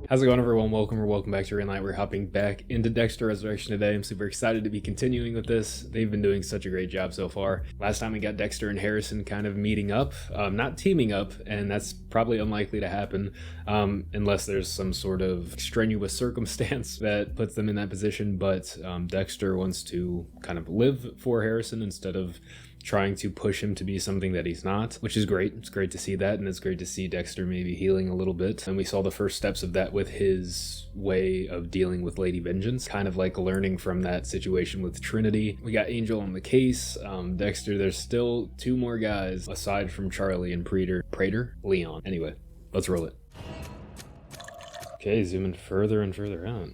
How's it going, everyone? Welcome back to Greenlight. We're hopping back into Dexter Resurrection today. I'm super excited to be continuing with this. They've been doing such a great job so far. Last time we got Dexter and Harrison kind of meeting up, not teaming up, and that's probably unlikely to happen unless there's some sort of strenuous circumstance that puts them in that position. But Dexter wants to kind of live for Harrison instead of trying to push him to be something that he's not, which is great. It's great to see that, and it's great to see Dexter maybe healing a little bit. And we saw the first steps of that with his way of dealing with Lady Vengeance, kind of like learning from that situation with Trinity. We got Angel on the case. Dexter, there's still two more guys aside from Charlie and Leon. Anyway, let's roll it. Okay, zooming further and further out.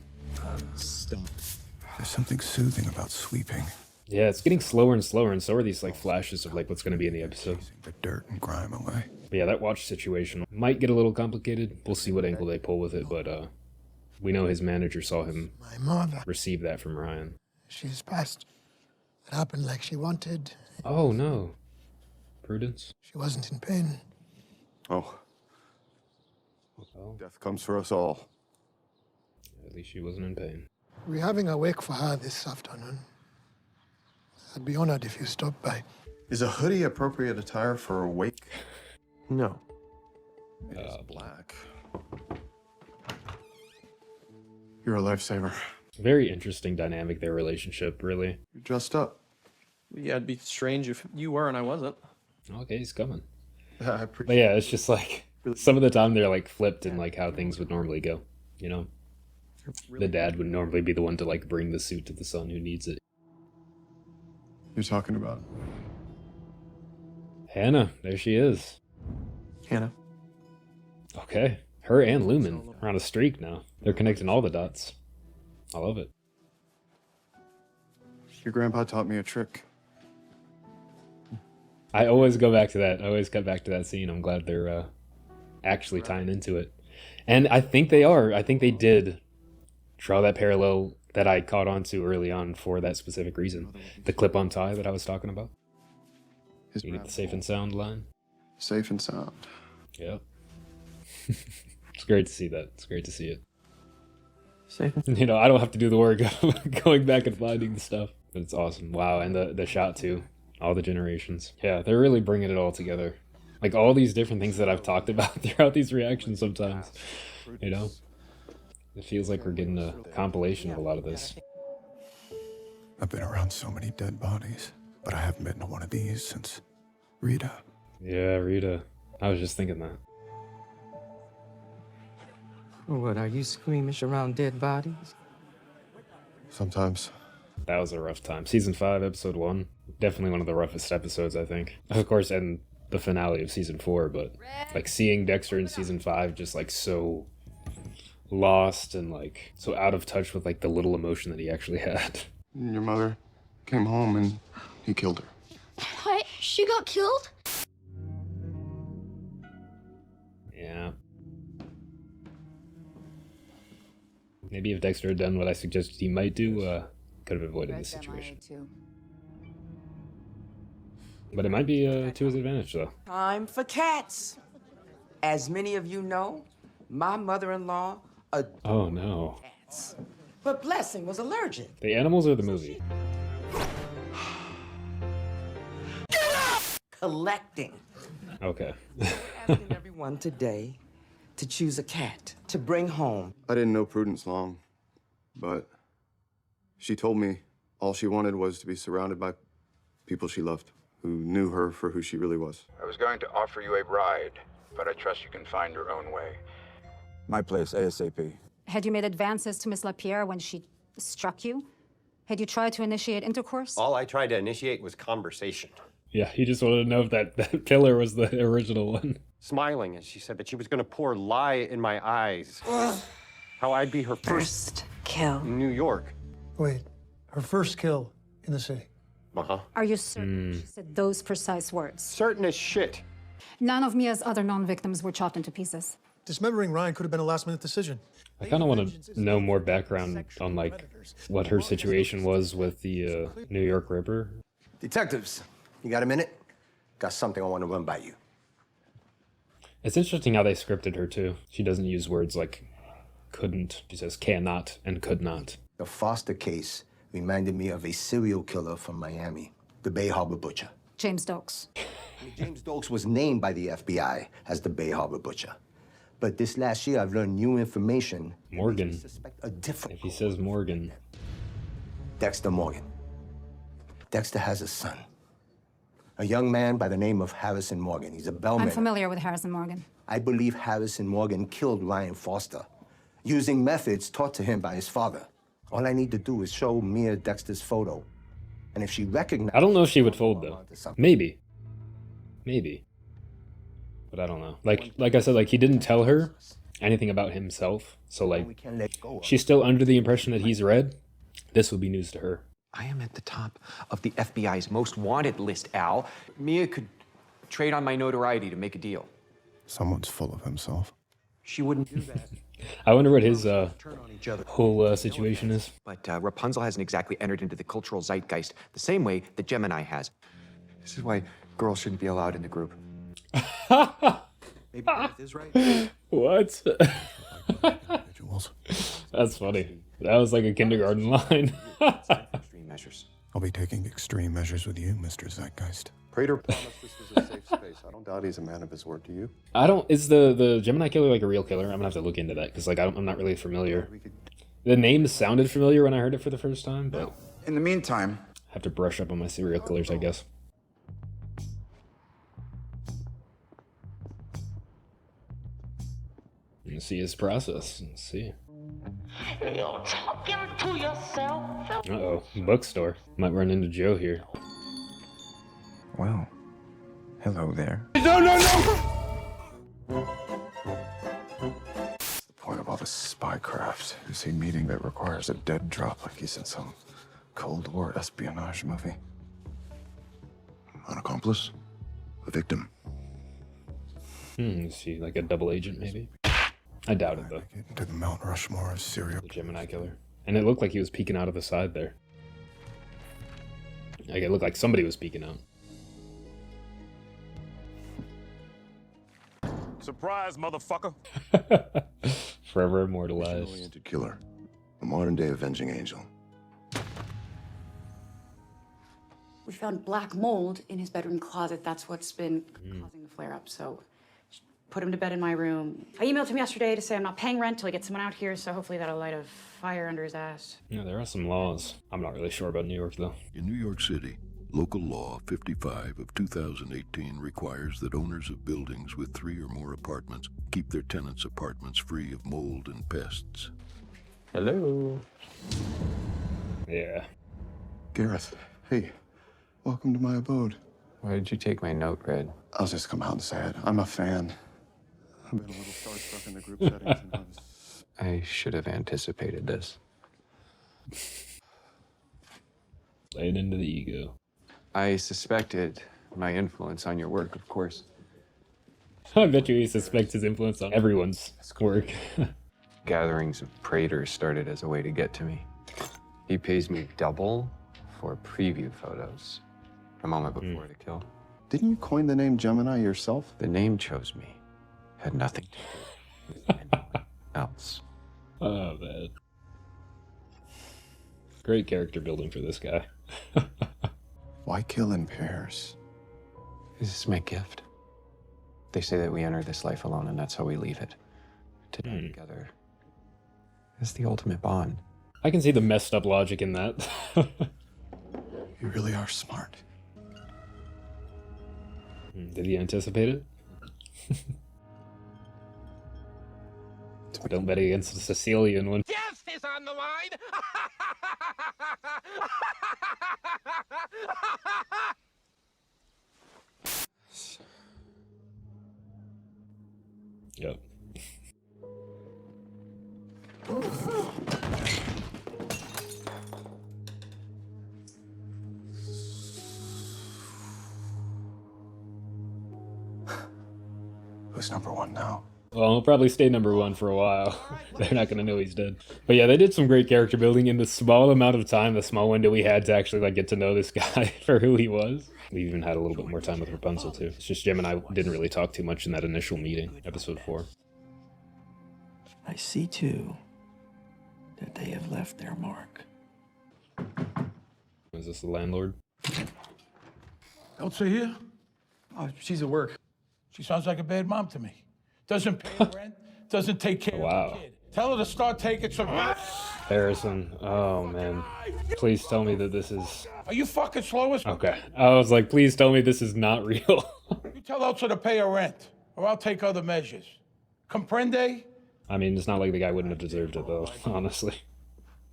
Stop. There's something soothing about sweeping. Yeah, it's getting slower and slower, and so are these like flashes of like what's going to be in the episode. The dirt and grime away. But yeah, that watch situation might get a little complicated. We'll see what angle they pull with it, but we know his manager saw him receive that from Ryan. She's passed. It happened like she wanted. Oh no. Prudence? She wasn't in pain. Oh. Well, Death comes for us all. at least she wasn't in pain. We're having a wake for her this afternoon. I'd be honored if you stopped by. Is a hoodie appropriate attire for a wake? No. It is black. You're a lifesaver. Very interesting dynamic, their relationship, really. You're dressed up. Yeah, it'd be strange if you were and I wasn't. Okay, he's coming. I But appreciate yeah, it's just like, some of the time they're like flipped in like how things would normally go, you know? The dad would normally be the one to like bring the suit to the son who needs it. you're talking about. Hannah, there she is. Hannah. Okay, her and Lumen are on a streak now. They're connecting all the dots. I love it. Your grandpa taught me a trick. I always go back to that. I always cut back to that scene. I'm glad they're actually tying into it. And I think they are. I think they did draw that parallel that I caught on to early on for that specific reason. The clip-on tie that I was talking about. His You get the safe and sound line. Safe and sound. Yep. It's great to see that. It's great to see it. Safe. You know, I don't have to do the work of going back and finding the stuff. But it's awesome. Wow, and the shot too. All the generations. Yeah, they're really bringing it all together. Like all these different things that I've talked about throughout these reactions sometimes. You know? It feels like we're getting a compilation of a lot of this. I've been around so many dead bodies, but I haven't been to one of these since Rita. Yeah, Rita. I was just thinking that. What, are you squeamish around dead bodies? Sometimes. That was a rough time. Season 5, episode 1. Definitely one of the roughest episodes, I think. Of course, and the finale of season 4, but like seeing Dexter in season 5 just like so lost and like so out of touch with like the little emotion that he actually had. Your mother came home and he killed her. What? She got killed? Yeah. Maybe if Dexter had done what I suggested he might do, could have avoided this situation. But it might be to his advantage, though. Time for cats. As many of you know, my mother-in-law adored Oh no. cats. But Blessing was allergic. The animals or the movie? Collecting. Okay. Asking everyone today to choose a cat to bring home. I didn't know Prudence long, but she told me all she wanted was to be surrounded by people she loved, who knew her for who she really was. I was going to offer you a ride, but I trust you can find your own way. My place, ASAP. Had you made advances to Miss LaPierre when she struck you? Had you tried to initiate intercourse? All I tried to initiate was conversation. Yeah, he just wanted to know if that pillar was the original one. Smiling as she said that she was going to pour lye in my eyes. How I'd be her first kill. in New York. Wait, her first kill in the city. Uh-huh. Are you certain she said those precise words? Certain as shit. None of Mia's other known victims were chopped into pieces. Dismembering Ryan could have been a last-minute decision. I kind of want to know more background on like what her situation was with the New York Ripper. Detectives, you got a minute? Got something I want to run by you. It's interesting how they scripted her too. She doesn't use words like couldn't. She says cannot and could not. The Foster case reminded me of a serial killer from Miami, the Bay Harbor Butcher. James Stokes. James Stokes was named by the FBI as the Bay Harbor Butcher. But this last year, I've learned new information. Morgan. Suspect a different. If he says Morgan. Dexter Morgan. Dexter has a son. A young man by the name of Harrison Morgan. He's a bellman. I'm familiar with Harrison Morgan. I believe Harrison Morgan killed Ryan Foster, using methods taught to him by his father. All I need to do is show Mia Dexter's photo. And if she recognizes... I don't know if she would fold, though. Maybe. Maybe. But I don't know. Like I said, like, he didn't tell her anything about himself. So, like, she's still under the impression that he's red. This would be news to her. I am at the top of the FBI's most wanted list, Al. Mia could trade on my notoriety to make a deal. Someone's full of himself. She wouldn't do that. I wonder what his whole situation is. But Rapunzel hasn't exactly entered into the cultural zeitgeist the same way that Gemini has. This is why girls shouldn't be allowed in the group. Maybe Beth is right. What? That's funny. That was like a kindergarten line. Extreme measures. I'll be taking extreme measures with you, Mr. Zeitgeist. Prater promised this was a safe space. I don't doubt he's a man of his word. Do you? I don't. Is the Gemini killer like a real killer? I'm gonna have to look into that because like I'm not really familiar. The name sounded familiar when I heard it for the first time, but In the meantime, I have to brush up on my serial killers, I guess. And see his process. Let's see. You're talking to yourself. Uh-oh. Bookstore. Might run into Joe here. Well, hello there. What's the point of all this spycraft? Is he meeting that requires a dead drop like he's in some Cold War espionage movie? An accomplice? A victim? Is he like a double agent, maybe? I doubt it, though. Get into the Mount Rushmore of serial The Gemini killer. And it looked like he was peeking out of the side there. Like, it looked like somebody was peeking out. Surprise, motherfucker. Forever immortalized. Oriented killer. A modern-day avenging angel. We found black mold in his bedroom closet. That's what's been causing the flare-up, so put him to bed in my room. I emailed him yesterday to say I'm not paying rent till I get someone out here, so hopefully that'll light a fire under his ass. Yeah, there are some laws. I'm not really sure about New York, though. In New York City, Local Law 55 of 2018 requires that owners of buildings with 3 or more apartments keep their tenants' apartments free of mold and pests. Hello. Yeah. Gareth, hey, welcome to my abode. Why did you take my note, Red? I'll just come out and say it. I'm a fan. I've been a little starstruck in the group settings. And I should have anticipated this. Laying into the ego. I suspected my influence on your work, of course. I bet you he suspects his influence on everyone's work. Gatherings of Praters started as a way to get to me. He pays me double for preview photos a moment before the kill. Didn't you coin the name Gemini yourself? The name chose me. Had nothing to do with anyone else. Oh, man. Great character building for this guy. Why kill in pairs? This is my gift. They say that we enter this life alone and that's how we leave it. To die together. It's the ultimate bond. I can see the messed up logic in that. You really are smart. Did he anticipate it? Don't bet against the Sicilian one. Death is on the line. Yep. Who's number one now? Well, he'll probably stay number one for a while. They're not going to know he's dead. But yeah, they did some great character building in the small amount of time, the small window we had to actually like get to know this guy for who he was. We even had a little bit more time with Rapunzel too. It's just Jim and I didn't really talk too much in that initial meeting, episode 4. I see, too, that they have left their mark. Is this the landlord? Elsa here? Oh, she's at work. She sounds like a bad mom to me. Doesn't pay rent, doesn't take care of the kid. Tell her to start taking some... Harrison, oh man. Please tell me that this is... Are you fucking slow as... Okay. I was like, please tell me this is not real. You tell Elsa to pay her rent, or I'll take other measures. Comprende? I mean, it's not like the guy wouldn't have deserved it, though, honestly.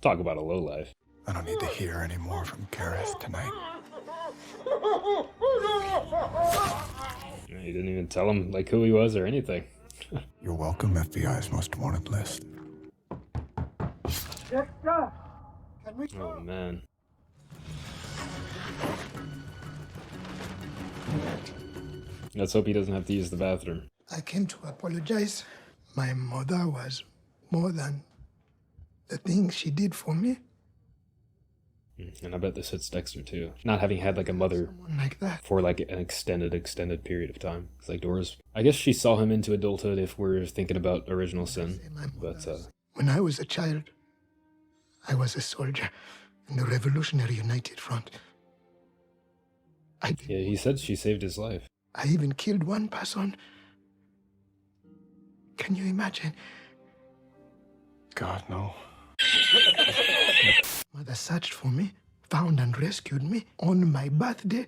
Talk about a lowlife. I don't need to hear any more from Gareth tonight. He didn't even tell him, like, who he was or anything. You're welcome, FBI's most wanted list. Dexter! Can we Oh, man. Let's hope he doesn't have to use the bathroom. I came to apologize. My mother was more than the things she did for me. And I bet this hits Dexter, too. Not having had, like, a mother like that. for, like, an extended period of time. It's like Dora's... I guess she saw him into adulthood if we're thinking about Original Sin. But, When I was a child, I was a soldier in the Revolutionary United Front. yeah, he said she saved his life. I even killed one person. Can you imagine? God, no. Mother searched for me, found and rescued me on my birthday.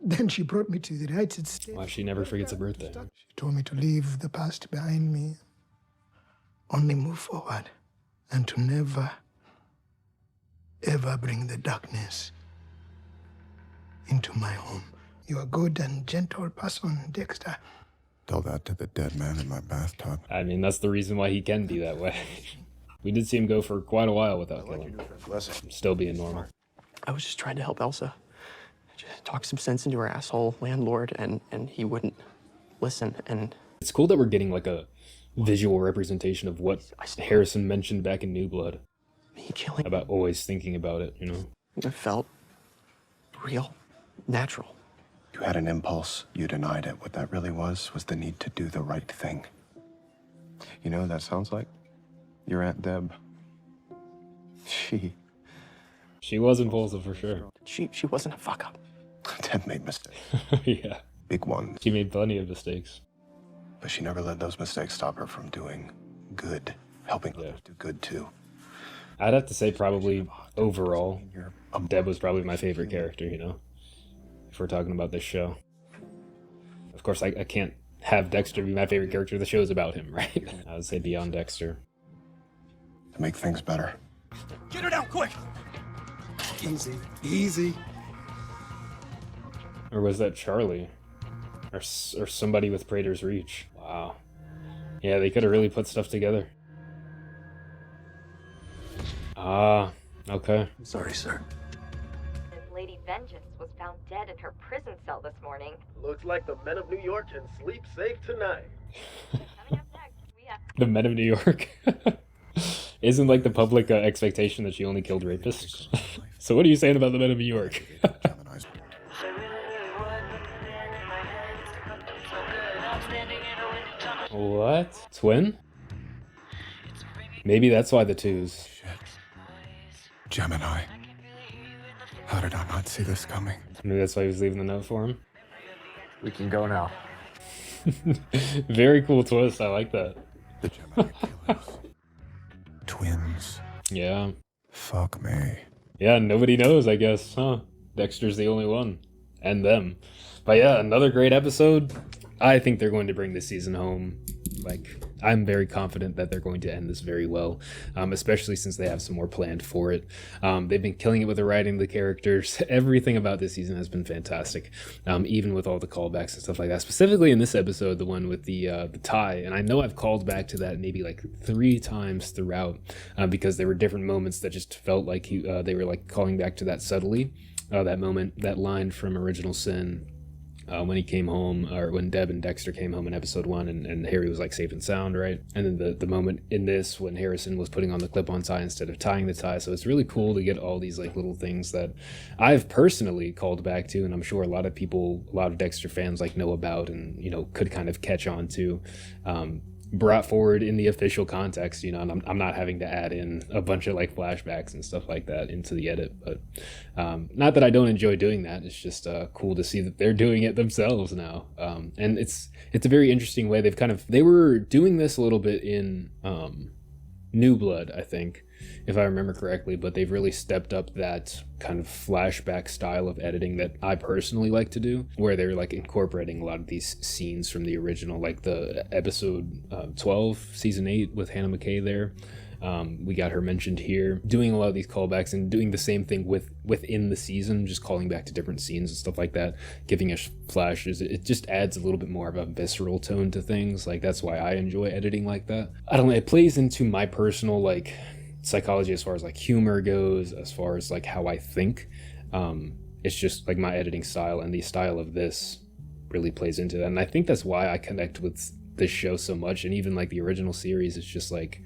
Then she brought me to the United States. Why she never forgets a birthday. She told me to leave the past behind me, only move forward, and to never, ever bring the darkness into my home. You're a good and gentle person, Dexter. Tell that to the dead man in my bathtub. I mean, that's the reason why he can be that way. We did see him go for quite a while without killing. Still being normal. I was just trying to help Elsa. Just talk some sense into her asshole landlord, and he wouldn't listen. And it's cool that we're getting like a visual representation of what Harrison mentioned back in New Blood. Me killing. About always thinking about it, you know? It felt real, natural. You had an impulse, you denied it. What that really was the need to do the right thing. You know what that sounds like? Your Aunt Deb. She was impulsive for sure. She wasn't a fuck up. Deb made mistakes. Yeah. Big ones. She made plenty of mistakes. But she never let those mistakes stop her from doing good, helping others do good too. I'd have to say probably overall, Deb was probably my favorite character, you know? If we're talking about this show. Of course, I can't have Dexter be my favorite character. The show's about him, right? I would say beyond Dexter. To make things better. Get her down, quick! Easy, easy. Or was that Charlie? Or somebody with Praetor's Reach? Wow. Yeah, they could have really put stuff together. Ah, okay. I'm sorry, sir. Lady Vengeance was found dead in her prison cell this morning. Looks like the men of New York can sleep safe tonight. Coming up next, we have... The men of New York. Isn't like the public expectation that she only killed rapists? So what are you saying about the men of New York? What? Twin? Maybe that's why the twos. Shit. Gemini. How did I not see this coming? Maybe that's why he was leaving the note for him. We can go now. Very cool twist. I like that. The Gemini killers. Twins. Yeah. Fuck me. Yeah, nobody knows, I guess, huh? Dexter's the only one. And them. But yeah, another great episode. I think they're going to bring this season home. Like, I'm very confident that they're going to end this very well, especially since they have some more planned for it. They've been killing it with the writing, the characters. Everything about this season has been fantastic, even with all the callbacks and stuff like that. Specifically in this episode, the one with the tie. And I know I've called back to that maybe like 3 times throughout, because there were different moments that just felt like they were like calling back to that subtly. That moment, that line from Original Sin, when he came home, or when Deb and Dexter came home in episode 1, and Harry was like safe and sound, right? And then the moment in this when Harrison was putting on the clip-on tie instead of tying the tie. So it's really cool to get all these like little things that I've personally called back to, and I'm sure a lot of people, a lot of Dexter fans like know about, and you know could kind of catch on to. brought forward in the official context, you know, and I'm not having to add in a bunch of like flashbacks and stuff like that into the edit. But not that I don't enjoy doing that. It's just cool to see that they're doing it themselves now. And it's a very interesting way. They were doing this a little bit in New Blood, I think, if I remember correctly, but they've really stepped up that kind of flashback style of editing that I personally like to do, where they're like incorporating a lot of these scenes from the original, like the episode 12, season 8 with Hannah McKay there. We got her mentioned here, doing a lot of these callbacks and doing the same thing within the season, just calling back to different scenes and stuff like that, giving us flashes. It just adds a little bit more of a visceral tone to things. Like, that's why I enjoy editing like that. I don't know, it plays into my personal like psychology as far as like humor goes, as far as like how I think. It's just like my editing style, and the style of this really plays into that. And I think that's why I connect with this show so much. And even like the original series, it's just like,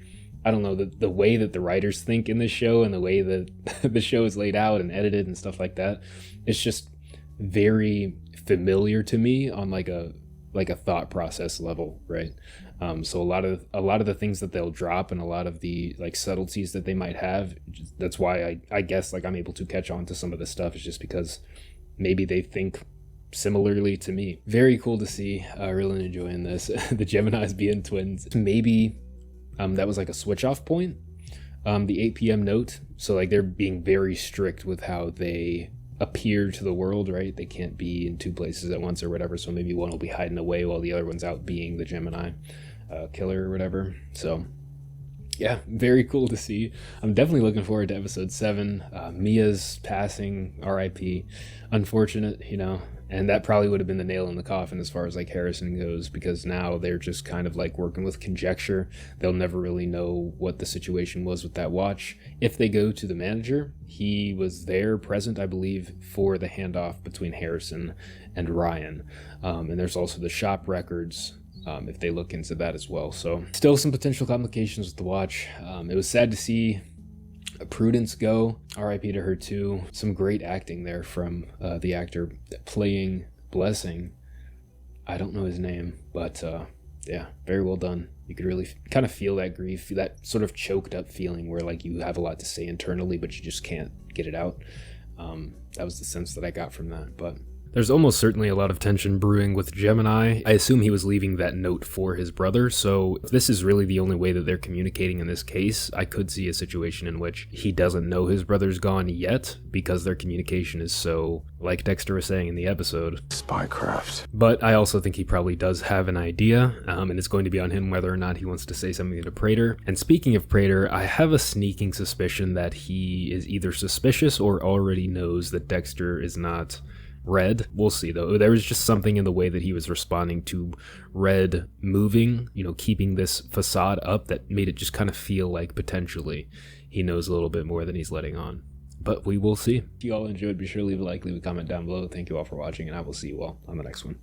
I don't know, the way that the writers think in this show and the way that the show is laid out and edited and stuff like that, it's just very familiar to me on like a thought process level, right? So a lot of the things that they'll drop and a lot of the like subtleties that they might have, that's why I guess like I'm able to catch on to some of this stuff, is just because maybe they think similarly to me. Very cool to see. Really enjoying this. The Geminis being twins. Maybe that was like a switch off point. The 8 p.m. note. So like they're being very strict with how they appear to the world, right? They can't be in two places at once or whatever. So maybe one will be hiding away while the other one's out being the Gemini killer or whatever. So yeah, very cool to see. I'm definitely looking forward to episode 7. Mia's passing, RIP. Unfortunate, you know. And that probably would have been the nail in the coffin as far as like Harrison goes, because now they're just kind of like working with conjecture. They'll never really know what the situation was with that watch. If they go to the manager, he was there present, I believe, for the handoff between Harrison and Ryan. And there's also the shop records, if they look into that as well. So still some potential complications with the watch. It was sad to see Prudence go. RIP to her too. Some great acting there from the actor playing Blessing. I don't know his name, but yeah, very well done. You could really kind of feel that grief, that sort of choked up feeling where like you have a lot to say internally, but you just can't get it out. That was the sense that I got from that. But there's almost certainly a lot of tension brewing with Gemini. I assume he was leaving that note for his brother, so if this is really the only way that they're communicating in this case, I could see a situation in which he doesn't know his brother's gone yet, because their communication is so, like Dexter was saying in the episode, spycraft. But I also think he probably does have an idea, and it's going to be on him whether or not he wants to say something to Prater. And speaking of Prater, I have a sneaking suspicion that he is either suspicious or already knows that Dexter is not Red. We'll see though. There was just something in the way that he was responding to Red moving, you know, keeping this facade up, that made it just kind of feel like potentially he knows a little bit more than he's letting on. But we will see. If you all enjoyed, be sure to leave a like, leave a comment down below. Thank you all for watching, and I will see you all on the next one.